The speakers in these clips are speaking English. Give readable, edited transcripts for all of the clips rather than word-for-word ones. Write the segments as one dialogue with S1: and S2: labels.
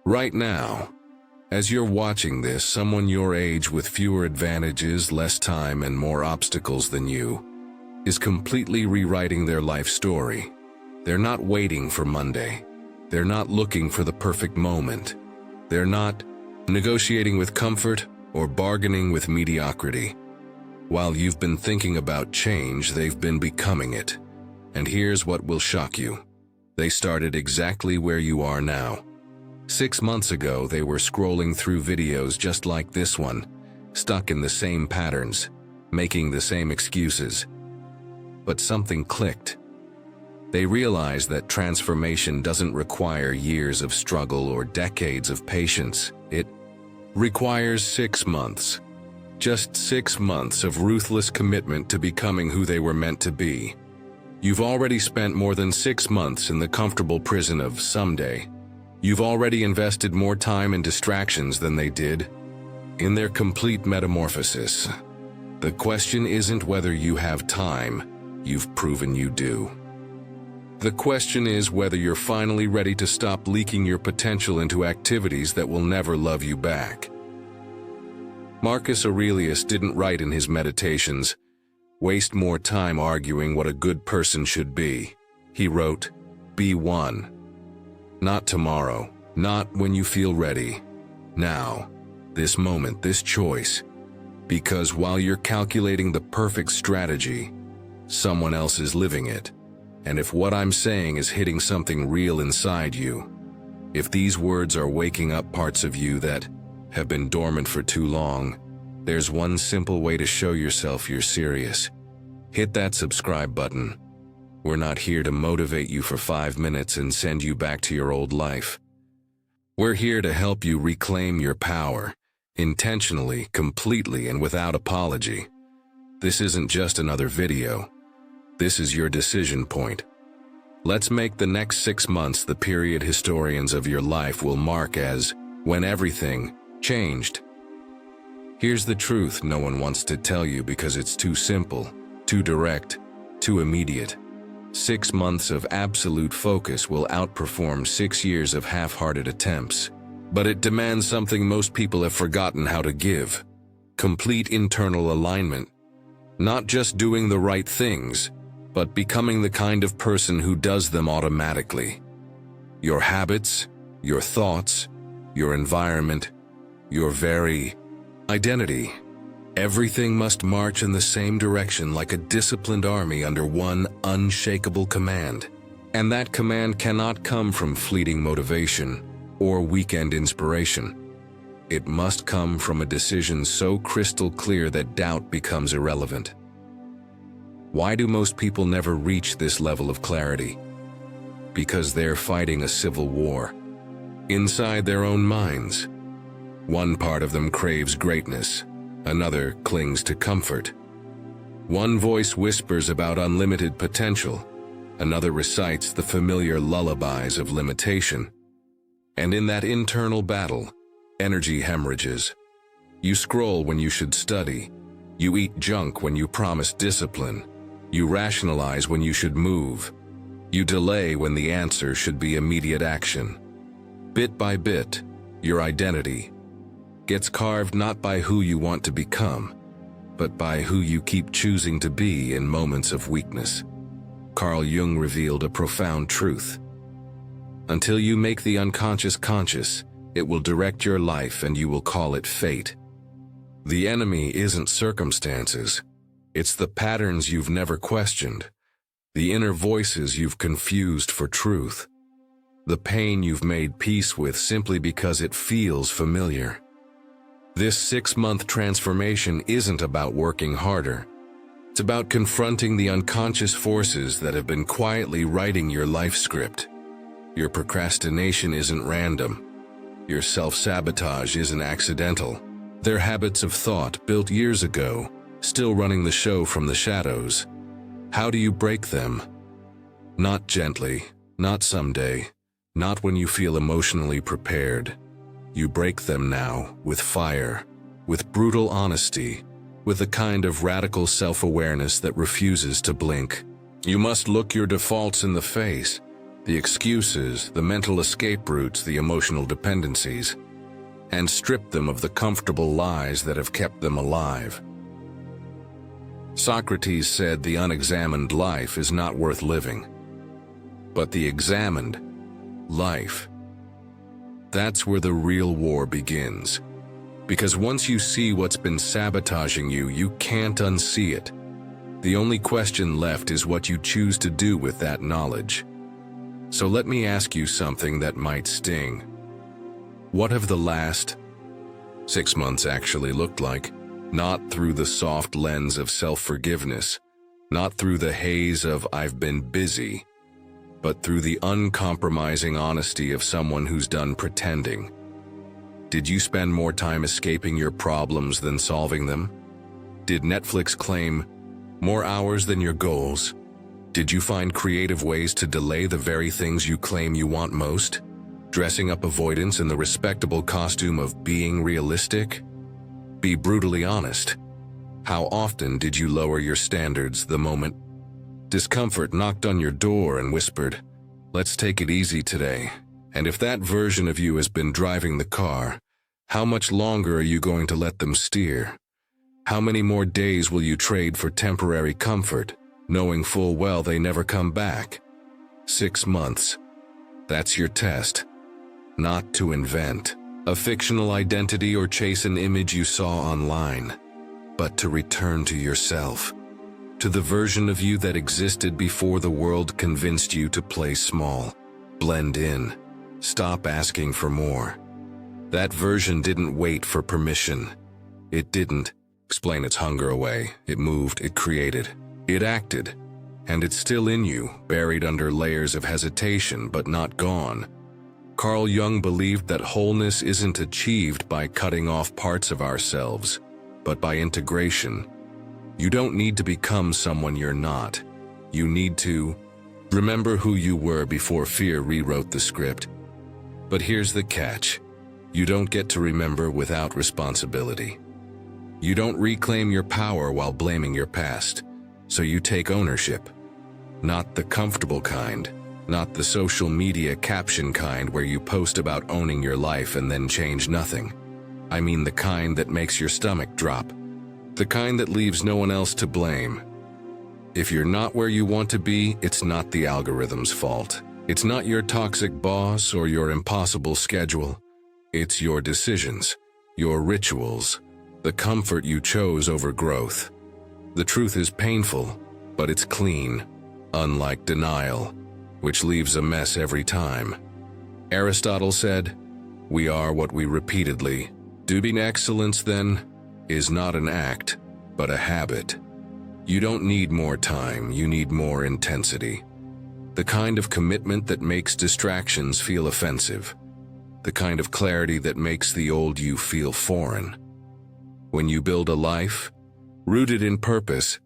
S1: Right now, as you're watching this, someone your age with fewer advantages, less time, and more obstacles than you is completely rewriting their life story. They're not waiting for Monday. They're not looking for the perfect moment. They're not negotiating with comfort or bargaining with mediocrity. While you've been thinking about change, they've been becoming it. And here's what will shock you. They started exactly where you are now. 6 months ago, they were scrolling through videos just like this one, stuck in the same patterns, making the same excuses. But something clicked. They realized that transformation doesn't require years of struggle or decades of patience. It requires 6 months. Just 6 months of ruthless commitment to becoming who they were meant to be. You've already spent more than 6 months in the comfortable prison of someday. You've already invested more time in distractions than they did in their complete metamorphosis. The question isn't whether you have time, you've proven you do. The question is whether you're finally ready to stop leaking your potential into activities that will never love you back. Marcus Aurelius didn't write in his Meditations, "Waste more time arguing what a good person should be." He wrote, "Be one. Not tomorrow, not when you feel ready. Now, this moment, this choice. Because while you're calculating the perfect strategy, someone else is living it. And if what I'm saying is hitting something real inside you, if these words are waking up parts of you that have been dormant for too long, there's one simple way to show yourself you're serious. Hit that subscribe button. We're not here to motivate you for 5 minutes and send you back to your old life. We're here to help you reclaim your power, intentionally, completely, and without apology. This isn't just another video. This is your decision point. Let's make the next 6 months the period historians of your life will mark as when everything changed. Here's the truth no one wants to tell you because it's too simple, too direct, too immediate. 6 months of absolute focus will outperform 6 years of half-hearted attempts. But it demands something most people have forgotten how to give: complete internal alignment. Not just doing the right things, but becoming the kind of person who does them automatically. Your habits, your thoughts, your environment, your very identity. Everything must march in the same direction like a disciplined army under one unshakable command. And that command cannot come from fleeting motivation or weekend inspiration. It must come from a decision so crystal clear that doubt becomes irrelevant. Why do most people never reach this level of clarity? Because they're fighting a civil war inside their own minds. One part of them craves greatness. Another clings to comfort. One voice whispers about unlimited potential. Another recites the familiar lullabies of limitation. And in that internal battle, energy hemorrhages. You scroll when you should study. You eat junk when you promise discipline. You rationalize when you should move. You delay when the answer should be immediate action. Bit by bit, your identity gets carved not by who you want to become, but by who you keep choosing to be in moments of weakness. Carl Jung revealed a profound truth. Until you make the unconscious conscious, it will direct your life and you will call it fate. The enemy isn't circumstances. It's the patterns you've never questioned, the inner voices you've confused for truth, the pain you've made peace with simply because it feels familiar. This 6-month transformation isn't about working harder. It's about confronting the unconscious forces that have been quietly writing your life script. Your procrastination isn't random. Your self-sabotage isn't accidental. They're habits of thought built years ago, still running the show from the shadows. How do you break them? Not gently, not someday, not when you feel emotionally prepared. You break them now, with fire, with brutal honesty, with a kind of radical self-awareness that refuses to blink. You must look your defaults in the face, the excuses, the mental escape routes, the emotional dependencies, and stripped them of the comfortable lies that have kept them alive. Socrates said the unexamined life is not worth living, but the examined life, that's where the real war begins. Because once you see what's been sabotaging you, you can't unsee it. The only question left is what you choose to do with that knowledge. So let me ask you something that might sting. What have the last 6 months actually looked like? Not through the soft lens of self-forgiveness, not through the haze of "I've been busy," but through the uncompromising honesty of someone who's done pretending. Did you spend more time escaping your problems than solving them? Did Netflix claim more hours than your goals? Did you find creative ways to delay the very things you claim you want most? Dressing up avoidance in the respectable costume of being realistic? Be brutally honest. How often did you lower your standards the moment discomfort knocked on your door and whispered, "Let's take it easy today"? And if that version of you has been driving the car, how much longer are you going to let them steer? How many more days will you trade for temporary comfort, knowing full well they never come back? 6 months. That's your test. Not to invent a fictional identity or chase an image you saw online, but to return to yourself, to the version of you that existed before the world convinced you to play small, blend in, stop asking for more. That version didn't wait for permission. It didn't explain its hunger away. It moved, it created, it acted, and it's still in you, buried under layers of hesitation but not gone. Carl Jung believed that wholeness isn't achieved by cutting off parts of ourselves, but by integration. You don't need to become someone you're not. You need to remember who you were before fear rewrote the script. But here's the catch. You don't get to remember without responsibility. You don't reclaim your power while blaming your past. So you take ownership. Not the comfortable kind. Not the social media caption kind where you post about owning your life and then change nothing. I mean the kind that makes your stomach drop. The kind that leaves no one else to blame. If you're not where you want to be, it's not the algorithm's fault. It's not your toxic boss or your impossible schedule. It's your decisions, your rituals, the comfort you chose over growth. The truth is painful, but it's clean, unlike denial, which leaves a mess every time. Aristotle said, "We are what we repeatedly do." Being excellence, then, is not an act, but a habit. You don't need more time, you need more intensity. The kind of commitment that makes distractions feel offensive. The kind of clarity that makes the old you feel foreign. When you build a life rooted in purpose,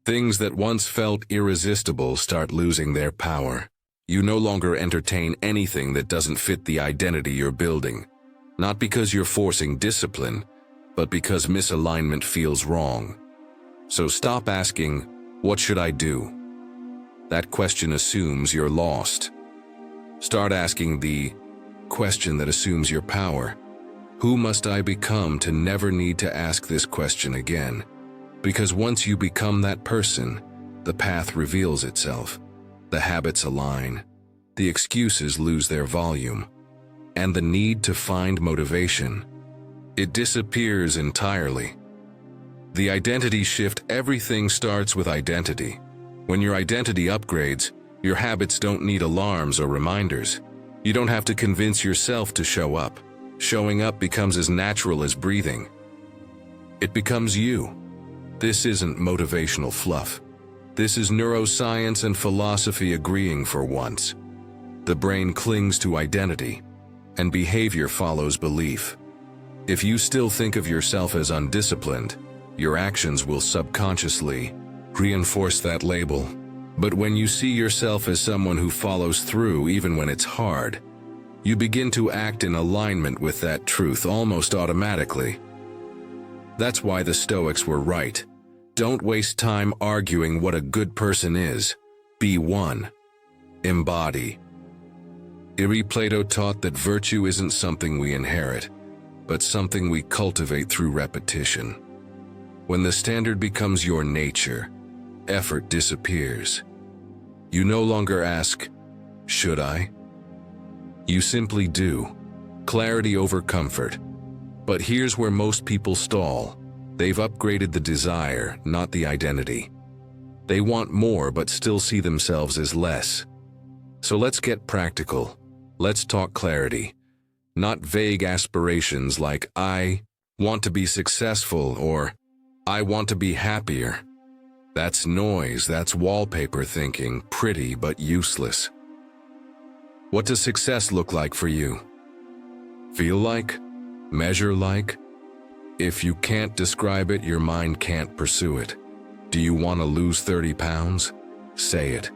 S1: things that once felt irresistible start losing their power. You no longer entertain anything that doesn't fit the identity you're building. Not because you're forcing discipline, but because misalignment feels wrong. So stop asking, "What should I do?" That question assumes you're lost. Start asking the question that assumes your power. Who must I become to never need to ask this question again? Because once you become that person, the path reveals itself. The habits align, the excuses lose their volume, and the need to find motivation, it disappears entirely. The identity shift, everything starts with identity. When your identity upgrades, your habits don't need alarms or reminders. You don't have to convince yourself to show up. Showing up becomes as natural as breathing. It becomes you. This isn't motivational fluff. This is neuroscience and philosophy agreeing for once. The brain clings to identity, and behavior follows belief. If you still think of yourself as undisciplined, your actions will subconsciously reinforce that label. But when you see yourself as someone who follows through even when it's hard, you begin to act in alignment with that truth almost automatically. That's why the Stoics were right. Don't waste time arguing what a good person is. Be one. Embody. Plato taught that virtue isn't something we inherit, but something we cultivate through repetition. When the standard becomes your nature, effort disappears. You no longer ask, "Should I?" You simply do. Clarity over comfort. But here's where most people stall. They've upgraded the desire, not the identity. They want more but still see themselves as less. So let's get practical. Let's talk clarity. Not vague aspirations like "I want to be successful" or "I want to be happier." That's noise, that's wallpaper thinking, pretty but useless. What does success look like for you? Feel like? Measure like? If you can't describe it, your mind can't pursue it. Do you want to lose 30 pounds? Say it.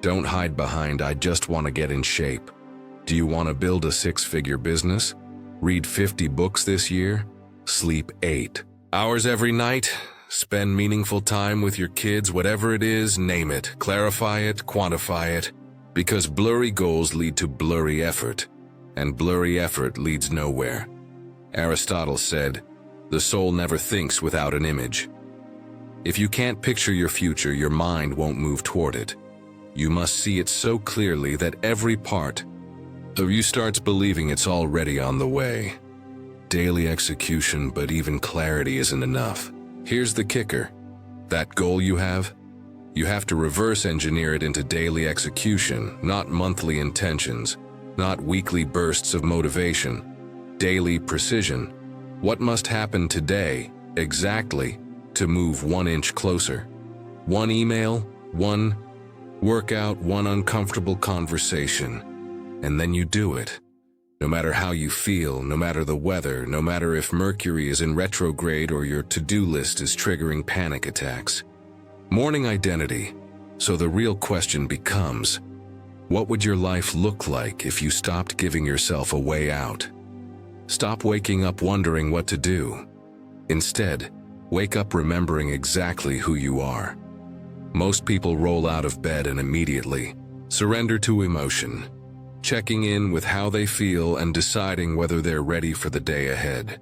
S1: Don't hide behind "I just want to get in shape." Do you want to build a 6-figure business? Read 50 books this year? Sleep 8 hours every night? Spend meaningful time with your kids? Whatever it is, name it, clarify it, quantify it. Because blurry goals lead to blurry effort, and blurry effort leads nowhere. Aristotle said, "The soul never thinks without an image." If you can't picture your future, your mind won't move toward it. You must see it so clearly that every part of you starts believing it's already on the way. Daily execution, but even clarity isn't enough. Here's the kicker. That goal you have to reverse engineer it into daily execution, not monthly intentions, not weekly bursts of motivation. Daily precision. What must happen today, exactly, to move 1 inch closer? 1 email, 1 workout, 1 uncomfortable conversation. And then you do it. No matter how you feel, no matter the weather, no matter if Mercury is in retrograde or your to-do list is triggering panic attacks. Morning identity. So the real question becomes, what would your life look like if you stopped giving yourself a way out? Stop waking up wondering what to do. Instead, wake up remembering exactly who you are. Most people roll out of bed and immediately surrender to emotion, checking in with how they feel and deciding whether they're ready for the day ahead.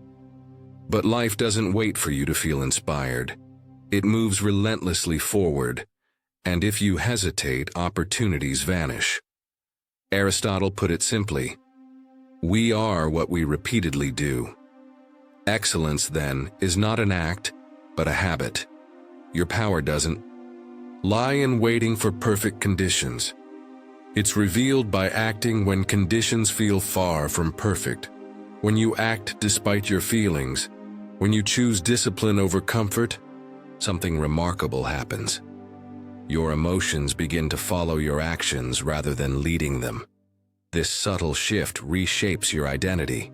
S1: But life doesn't wait for you to feel inspired. It moves relentlessly forward, and if you hesitate, opportunities vanish. Aristotle put it simply, we are what we repeatedly do. Excellence, then, is not an act, but a habit. Your power doesn't lie in waiting for perfect conditions. It's revealed by acting when conditions feel far from perfect. When you act despite your feelings, when you choose discipline over comfort, something remarkable happens. Your emotions begin to follow your actions rather than leading them. This subtle shift reshapes your identity.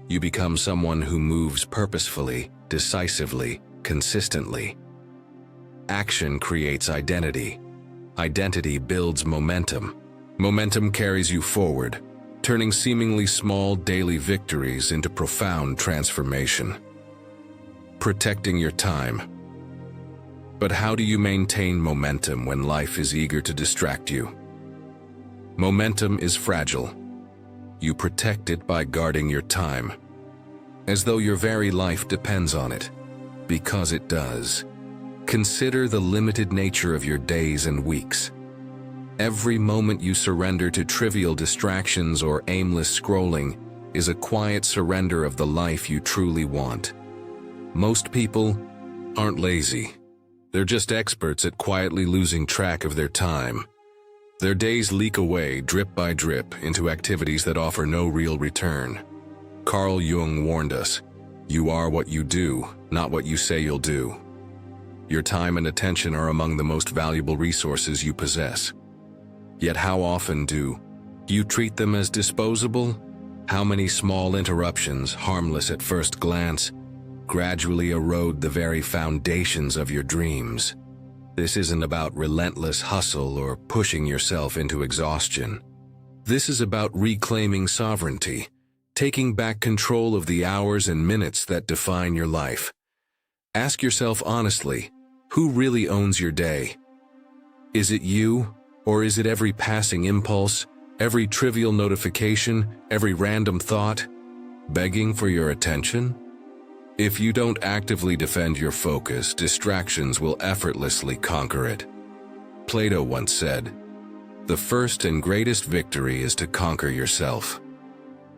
S1: You become someone who moves purposefully, decisively, consistently. Action creates identity. Identity builds momentum. Momentum carries you forward, turning seemingly small daily victories into profound transformation. Protecting your time. But how do you maintain momentum when life is eager to distract you? Momentum is fragile. You protect it by guarding your time, as though your very life depends on it, because it does. Consider the limited nature of your days and weeks. Every moment you surrender to trivial distractions or aimless scrolling is a quiet surrender of the life you truly want. Most people aren't lazy. They're just experts at quietly losing track of their time. Their days leak away, drip by drip, into activities that offer no real return. Carl Jung warned us, you are what you do, not what you say you'll do. Your time and attention are among the most valuable resources you possess. Yet how often do you treat them as disposable? How many small interruptions, harmless at first glance, gradually erode the very foundations of your dreams? This isn't about relentless hustle or pushing yourself into exhaustion. This is about reclaiming sovereignty, taking back control of the hours and minutes that define your life. Ask yourself honestly, who really owns your day? Is it you, or is it every passing impulse, Every trivial notification, every random thought, begging for your attention? If you don't actively defend your focus, distractions will effortlessly conquer it. Plato once said, "The first and greatest victory is to conquer yourself."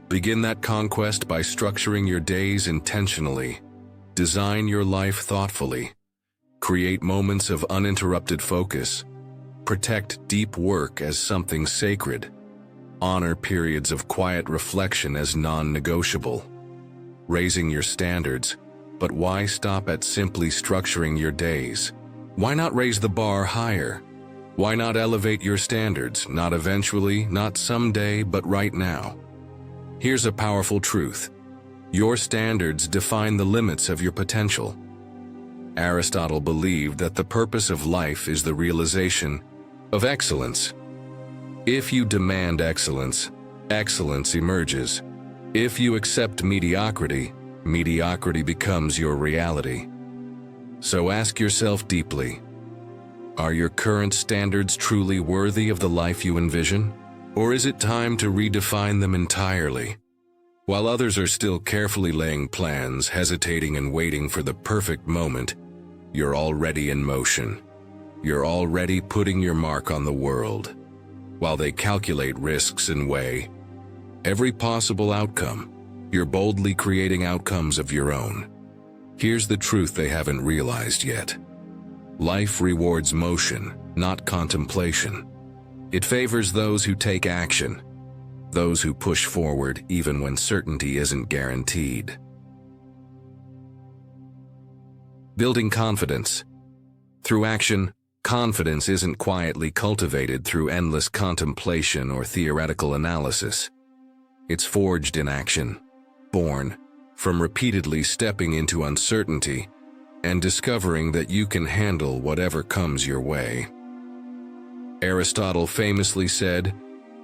S1: Begin that conquest by structuring your days intentionally. Design your life thoughtfully. Create moments of uninterrupted focus. Protect deep work as something sacred. Honor periods of quiet reflection as non-negotiable. Raising your standards, but why stop at simply structuring your days? Why not raise the bar higher? Why not elevate your standards, not eventually, not someday, but right now? Here's a powerful truth. Your standards define the limits of your potential. Aristotle believed that the purpose of life is the realization of excellence. If you demand excellence, excellence emerges. If you accept mediocrity, mediocrity becomes your reality. So ask yourself deeply, are your current standards truly worthy of the life you envision? Or is it time to redefine them entirely? While others are still carefully laying plans, hesitating and waiting for the perfect moment, you're already in motion. You're already putting your mark on the world. While they calculate risks and weigh every possible outcome, you're boldly creating outcomes of your own. Here's the truth they haven't realized yet. Life rewards motion, not contemplation. It favors those who take action, those who push forward even when certainty isn't guaranteed. Building confidence. Through action, confidence isn't quietly cultivated through endless contemplation or theoretical analysis. It's forged in action, born from repeatedly stepping into uncertainty and discovering that you can handle whatever comes your way. Aristotle famously said,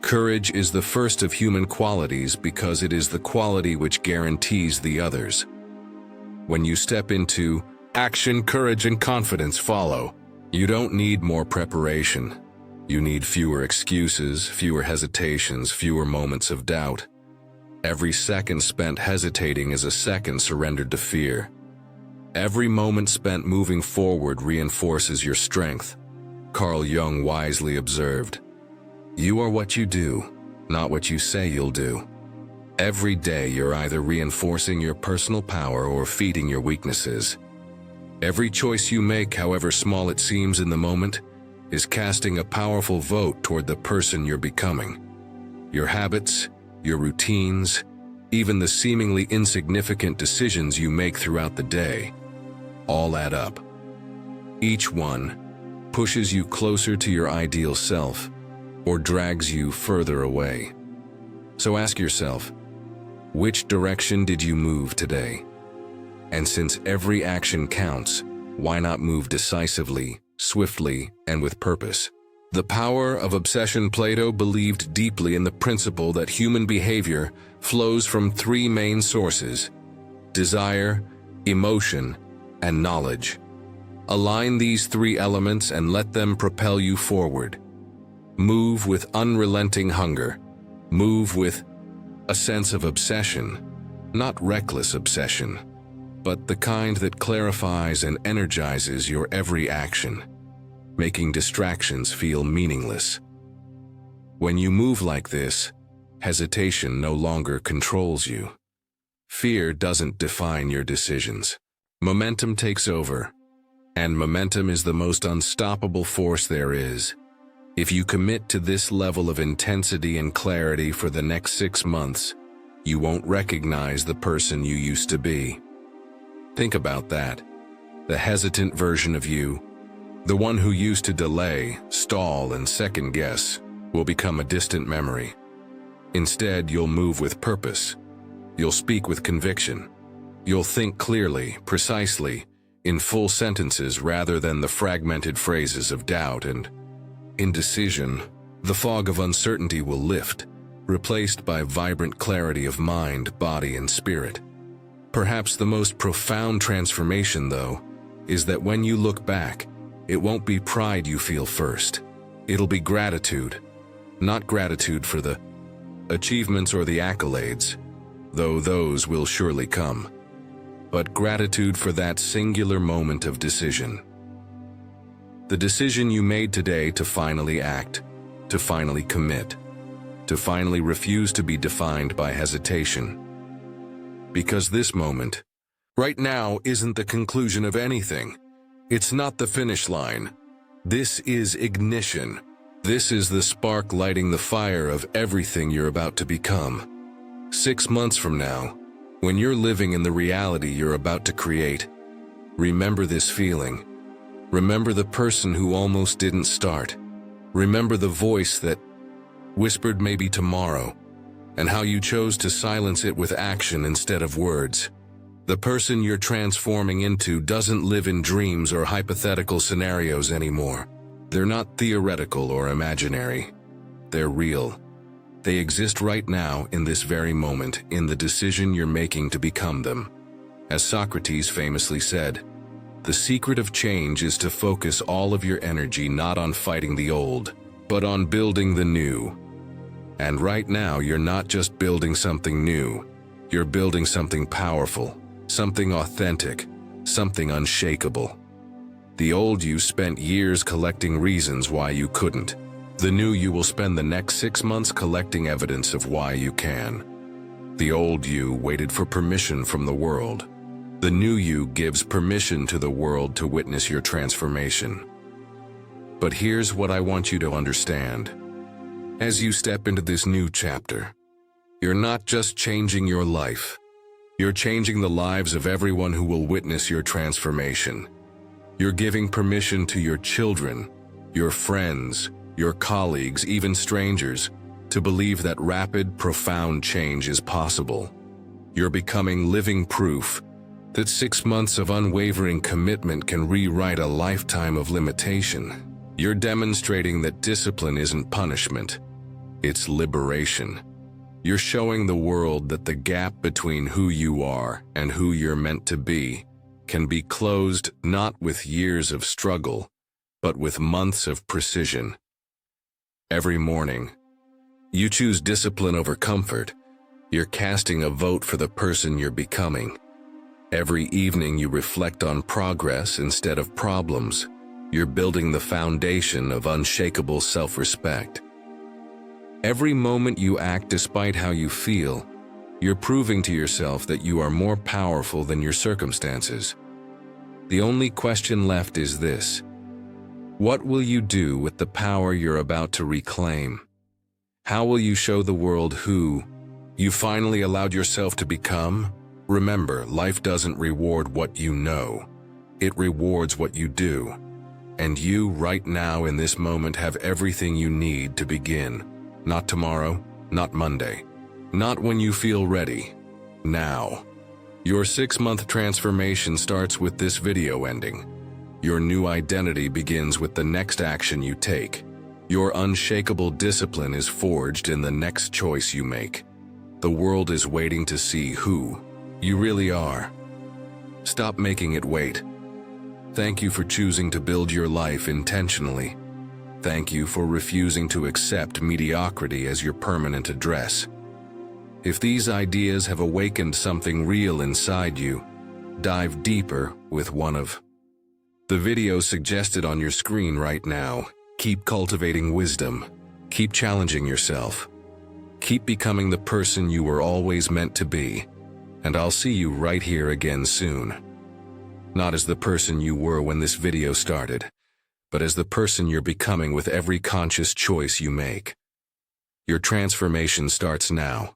S1: "Courage is the first of human qualities because it is the quality which guarantees the others." When you step into action, courage and confidence follow. You don't need more preparation. You need fewer excuses, fewer hesitations, fewer moments of doubt. Every second spent hesitating is a second surrendered to fear. Every moment spent moving forward reinforces your strength. Carl Jung wisely observed, "You are what you do, not what you say you'll do." Every day you're either reinforcing your personal power or feeding your weaknesses. Every choice you make, however small it seems in the moment, is casting a powerful vote toward the person you're becoming. Your habits, your routines, even the seemingly insignificant decisions you make throughout the day, all add up. Each one pushes you closer to your ideal self or drags you further away. So ask yourself, which direction did you move today? And since every action counts, why not move decisively, swiftly, and with purpose? The power of obsession. Plato believed deeply in the principle that human behavior flows from three main sources: desire, emotion, and knowledge. Align these three elements and let them propel you forward. Move with unrelenting hunger. Move with a sense of obsession, not reckless obsession, but the kind that clarifies and energizes your every action, making distractions feel meaningless. When you move like this, hesitation no longer controls you. Fear doesn't define your decisions. Momentum takes over, and momentum is the most unstoppable force there is. If you commit to this level of intensity and clarity for the next 6 months, you won't recognize the person you used to be. Think about that. The hesitant version of you, the one who used to delay, stall, and second guess, will become a distant memory. Instead, you'll move with purpose. You'll speak with conviction. You'll think clearly, precisely, in full sentences rather than the fragmented phrases of doubt and indecision. The fog of uncertainty will lift, replaced by vibrant clarity of mind, body, and spirit. Perhaps the most profound transformation, though, is that when you look back, it won't be pride you feel first. It'll be gratitude. Not gratitude for the achievements or the accolades, though those will surely come, but gratitude for that singular moment of decision. The decision you made today to finally act, to finally commit, to finally refuse to be defined by hesitation. Because this moment, right now, isn't the conclusion of anything. It's not the finish line. This is ignition. This is the spark lighting the fire of everything you're about to become. 6 months from now, when you're living in the reality you're about to create, remember this feeling. Remember the person who almost didn't start. Remember the voice that whispered maybe tomorrow, and how you chose to silence it with action instead of words. The person you're transforming into doesn't live in dreams or hypothetical scenarios anymore. They're not theoretical or imaginary. They're real. They exist right now in this very moment, in the decision you're making to become them. As Socrates famously said, the secret of change is to focus all of your energy not on fighting the old, but on building the new. And right now, you're not just building something new. You're building something powerful, something authentic, something unshakable. The old you spent years collecting reasons why you couldn't. The new you will spend the next 6 months collecting evidence of why you can. The old you waited for permission from the world. The new you gives permission to the world to witness your transformation. But here's what I want you to understand. As you step into this new chapter, you're not just changing your life. You're changing the lives of everyone who will witness your transformation. You're giving permission to your children, your friends, your colleagues, even strangers, to believe that rapid, profound change is possible. You're becoming living proof that 6 months of unwavering commitment can rewrite a lifetime of limitation. You're demonstrating that discipline isn't punishment, it's liberation. You're showing the world that the gap between who you are and who you're meant to be can be closed not with years of struggle, but with months of precision. Every morning, you choose discipline over comfort. You're casting a vote for the person you're becoming. Every evening you reflect on progress instead of problems. You're building the foundation of unshakable self-respect. Every moment you act despite how you feel, you're proving to yourself that you are more powerful than your circumstances. The only question left is this: what will you do with the power you're about to reclaim? How will you show the world who you finally allowed yourself to become? Remember, life doesn't reward what you know. It rewards what you do. And you, right now in this moment, have everything you need to begin. Not tomorrow, not Monday, not when you feel ready. Now. Your 6-month transformation starts with this video ending. Your new identity begins with the next action you take. Your unshakable discipline is forged in the next choice you make. The world is waiting to see who you really are. Stop making it wait. Thank you for choosing to build your life intentionally. Thank you for refusing to accept mediocrity as your permanent address. If these ideas have awakened something real inside you, dive deeper with one of the videos suggested on your screen right now. Keep cultivating wisdom. Keep challenging yourself. Keep becoming the person you were always meant to be. And I'll see you right here again soon. Not as the person you were when this video started, but as the person you're becoming with every conscious choice you make. Your transformation starts now.